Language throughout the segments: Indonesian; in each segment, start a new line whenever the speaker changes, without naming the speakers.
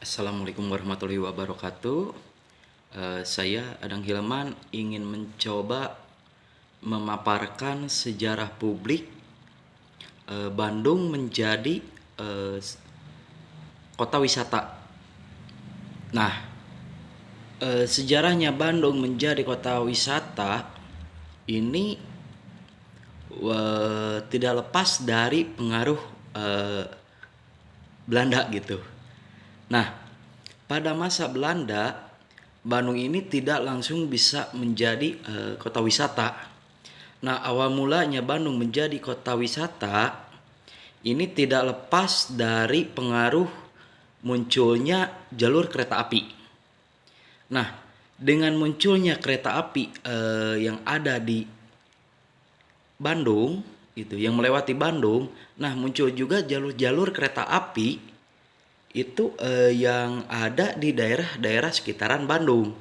Assalamualaikum warahmatullahi wabarakatuh. Saya Adang Hilman ingin mencoba memaparkan sejarah publik Bandung menjadi eh, kota wisata. Nah, sejarahnya Bandung menjadi kota wisata ini tidak lepas dari pengaruh eh, Belanda gitu. Nah, pada masa Belanda, Bandung ini tidak langsung bisa menjadi kota wisata. Nah, awal mulanya Bandung menjadi kota wisata ini tidak lepas dari pengaruh munculnya jalur kereta api. Nah, dengan munculnya kereta api yang ada di Bandung, itu yang melewati Bandung, nah muncul juga jalur-jalur kereta api itu yang ada di daerah-daerah sekitaran Bandung.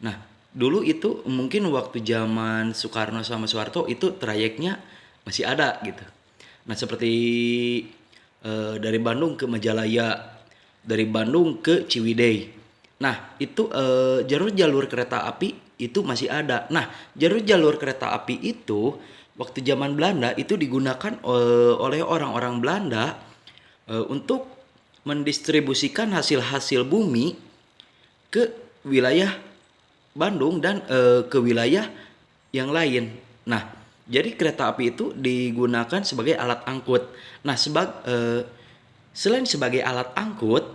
Nah, dulu itu mungkin waktu zaman Soekarno sama Soeharto itu trayeknya masih ada gitu. Nah, seperti dari Bandung ke Majalaya, dari Bandung ke Ciwidey. Nah, itu jalur-jalur kereta api itu masih ada. Nah, jalur-jalur kereta api itu waktu zaman Belanda itu digunakan oleh orang-orang Belanda untuk mendistribusikan hasil-hasil bumi ke wilayah Bandung dan ke wilayah yang lain. Nah, jadi kereta api itu digunakan sebagai alat angkut. Nah, selain sebagai alat angkut,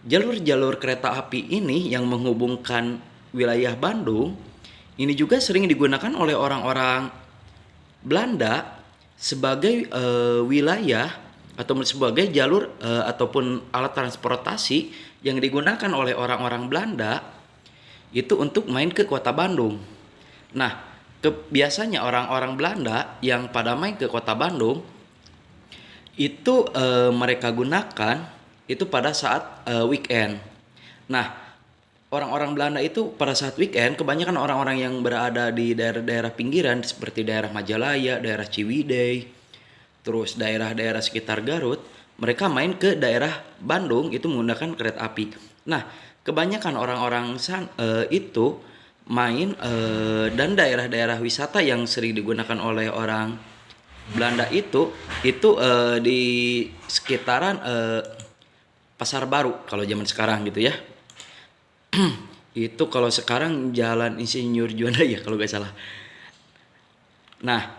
jalur-jalur kereta api ini yang menghubungkan wilayah Bandung ini juga sering digunakan oleh orang-orang Belanda sebagai wilayah atau sebagai jalur ataupun alat transportasi yang digunakan oleh orang-orang Belanda itu untuk main ke kota Bandung. Nah, biasanya orang-orang Belanda yang pada main ke kota Bandung itu mereka gunakan itu pada saat weekend. Nah, orang-orang Belanda itu pada saat weekend kebanyakan orang-orang yang berada di daerah-daerah pinggiran seperti daerah Majalaya, daerah Ciwidey, terus daerah-daerah sekitar Garut, mereka main ke daerah Bandung itu menggunakan kereta api. Nah, kebanyakan orang-orang itu main dan daerah-daerah wisata yang sering digunakan oleh orang Belanda itu di sekitaran Pasar Baru kalau zaman sekarang gitu ya. Itu kalau sekarang Jalan Insinyur Juanda ya kalau nggak salah. Nah,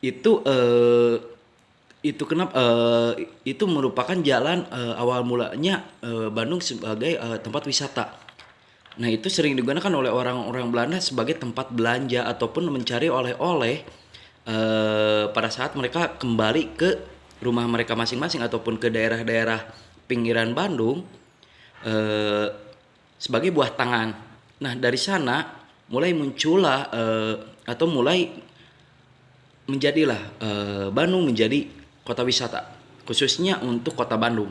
itu itu kenapa itu merupakan jalan awal mulanya Bandung sebagai tempat wisata. Nah, itu sering digunakan oleh orang-orang Belanda sebagai tempat belanja ataupun mencari oleh-oleh pada saat mereka kembali ke rumah mereka masing-masing ataupun ke daerah-daerah pinggiran Bandung eh, sebagai buah tangan. Nah, dari sana mulai muncullah atau mulai menjadilah Bandung menjadi kota wisata, khususnya untuk kota Bandung,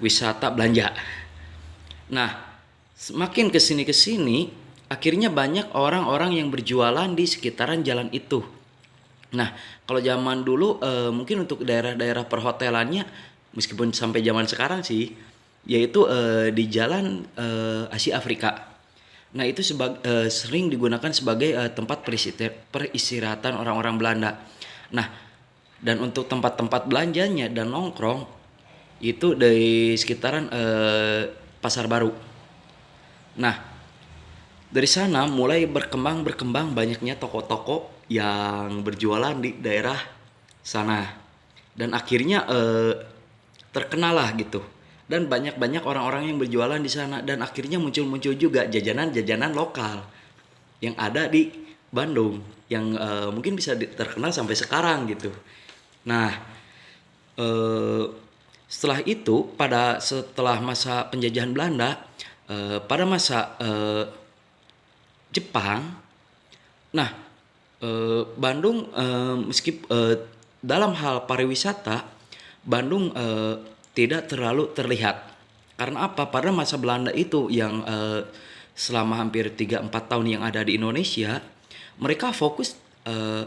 wisata belanja. Nah, semakin kesini akhirnya banyak orang-orang yang berjualan di sekitaran jalan itu. Nah, kalau zaman dulu mungkin untuk daerah-daerah perhotelannya, meskipun sampai zaman sekarang sih, yaitu di jalan Asia Afrika. Nah, itu sering digunakan sebagai tempat peristirahatan orang-orang Belanda. Nah, dan untuk tempat-tempat belanjanya dan nongkrong itu dari sekitaran Pasar Baru. Nah, dari sana mulai berkembang banyaknya toko-toko yang berjualan di daerah sana dan akhirnya terkenal lah gitu. Dan banyak-banyak orang-orang yang berjualan di sana dan akhirnya muncul-muncul juga jajanan-jajanan lokal yang ada di Bandung yang mungkin bisa terkenal sampai sekarang gitu. Nah, eh, setelah itu setelah masa penjajahan Belanda, pada masa Jepang, nah Bandung dalam hal pariwisata Bandung tidak terlalu terlihat. Karena apa? Pada masa Belanda itu yang selama hampir 3-4 tahun yang ada di Indonesia, mereka eh,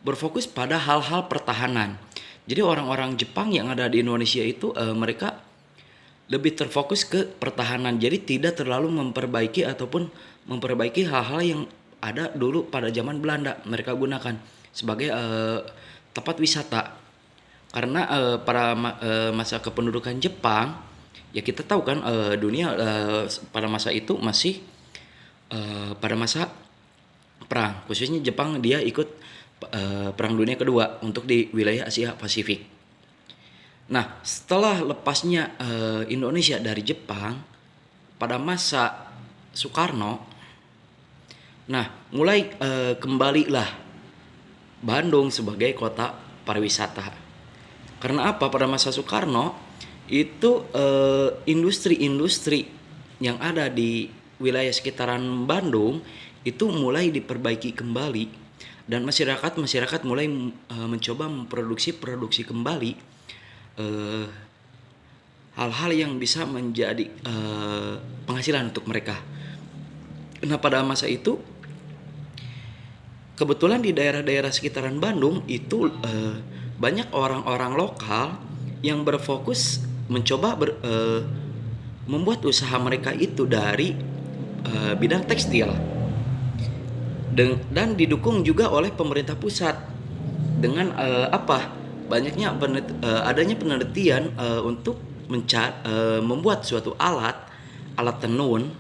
berfokus pada hal-hal pertahanan. Jadi orang-orang Jepang yang ada di Indonesia itu mereka lebih terfokus ke pertahanan. Jadi tidak terlalu memperbaiki ataupun memperbaiki hal-hal yang ada dulu pada zaman Belanda mereka gunakan sebagai tempat wisata. Karena masa kependudukan Jepang, ya kita tahu kan dunia pada masa itu masih pada masa perang. Khususnya Jepang dia ikut Perang Dunia Kedua untuk di wilayah Asia Pasifik. Nah, setelah lepasnya Indonesia dari Jepang pada masa Soekarno, nah mulai kembalilah Bandung sebagai kota pariwisata. Karena apa? Pada masa Soekarno itu industri-industri yang ada di wilayah sekitaran Bandung itu mulai diperbaiki kembali dan masyarakat mulai mencoba produksi kembali eh, hal-hal yang bisa menjadi penghasilan untuk mereka. Nah, pada masa itu kebetulan di daerah-daerah sekitaran Bandung itu banyak orang-orang lokal yang berfokus mencoba membuat usaha mereka itu dari bidang tekstil dan didukung juga oleh pemerintah pusat dengan adanya penelitian untuk membuat suatu alat tenun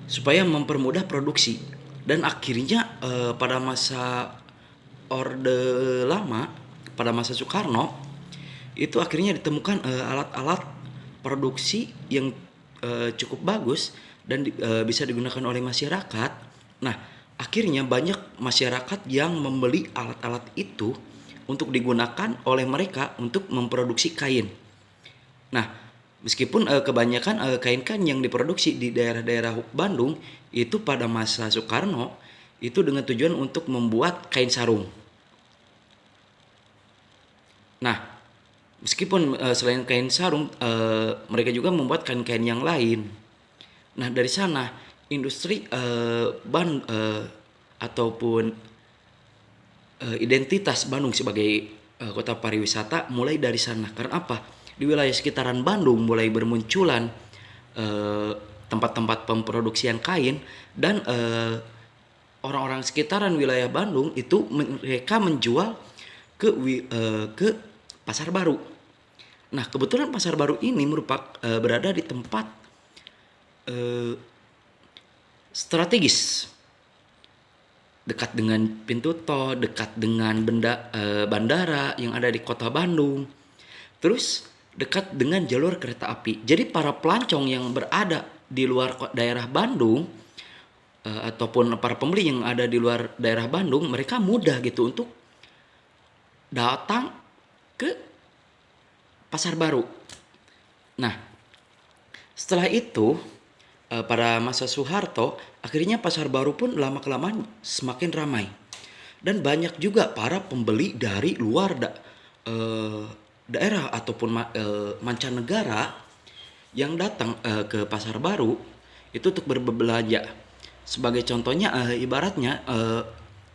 supaya mempermudah produksi. Dan akhirnya pada masa Orde Lama, pada masa Soekarno itu akhirnya ditemukan alat-alat produksi yang cukup bagus dan bisa digunakan oleh masyarakat. Nah, akhirnya banyak masyarakat yang membeli alat-alat itu untuk digunakan oleh mereka untuk memproduksi kain. Nah, meskipun kebanyakan kain-kain yang diproduksi di daerah-daerah Bandung itu pada masa Soekarno itu dengan tujuan untuk membuat kain sarung. Nah, meskipun selain kain sarung, mereka juga membuat kain-kain yang lain. Nah, dari sana industri ataupun identitas Bandung sebagai kota pariwisata mulai dari sana. Karena apa? Di wilayah sekitaran Bandung mulai bermunculan tempat-tempat pemproduksian kain dan orang-orang sekitaran wilayah Bandung itu mereka menjual ke Pasar Baru. Nah, kebetulan Pasar Baru ini berada di tempat strategis, dekat dengan pintu tol, dekat dengan bandara yang ada di kota Bandung, terus dekat dengan jalur kereta api. Jadi para pelancong yang berada di luar daerah Bandung ataupun para pembeli yang ada di luar daerah Bandung, mereka mudah gitu untuk datang ke Pasar Baru. Nah, setelah itu pada masa Soeharto, akhirnya Pasar Baru pun lama-kelamaan semakin ramai. Dan banyak juga para pembeli dari luar daerah ataupun mancanegara yang datang ke Pasar Baru itu untuk berbelanja. Sebagai contohnya ibaratnya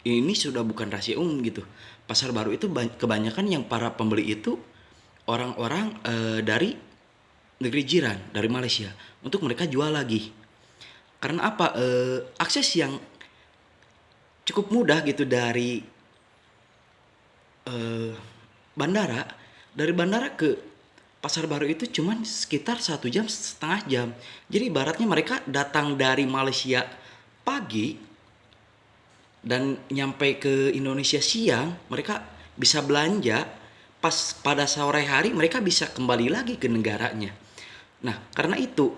ini sudah bukan rahasia umum gitu. Pasar Baru itu kebanyakan yang para pembeli itu orang-orang dari negeri jiran, dari Malaysia, untuk mereka jual lagi. Karena apa? Akses yang cukup mudah gitu dari bandara. Dari bandara ke Pasar Baru itu cuman sekitar 1,5 jam. Jadi ibaratnya mereka datang dari Malaysia pagi dan nyampe ke Indonesia siang, mereka bisa belanja, pas pada sore hari mereka bisa kembali lagi ke negaranya. Nah, karena itu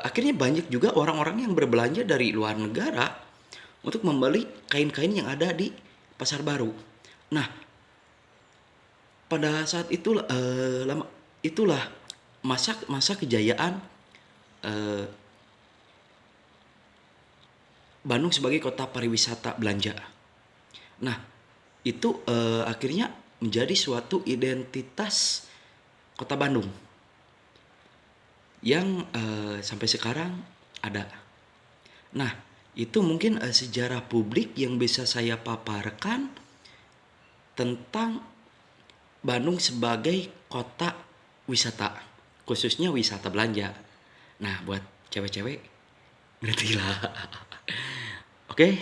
akhirnya banyak juga orang-orang yang berbelanja dari luar negara untuk membeli kain-kain yang ada di Pasar Baru. Nah, pada saat itulah masa kejayaan Bandung sebagai kota pariwisata belanja. Nah, itu akhirnya menjadi suatu identitas kota Bandung yang sampai sekarang ada. Nah, itu mungkin sejarah publik yang bisa saya paparkan tentang Bandung sebagai kota wisata. khususnya wisata belanja. Nah, buat cewek-cewek berarti lah. Oke,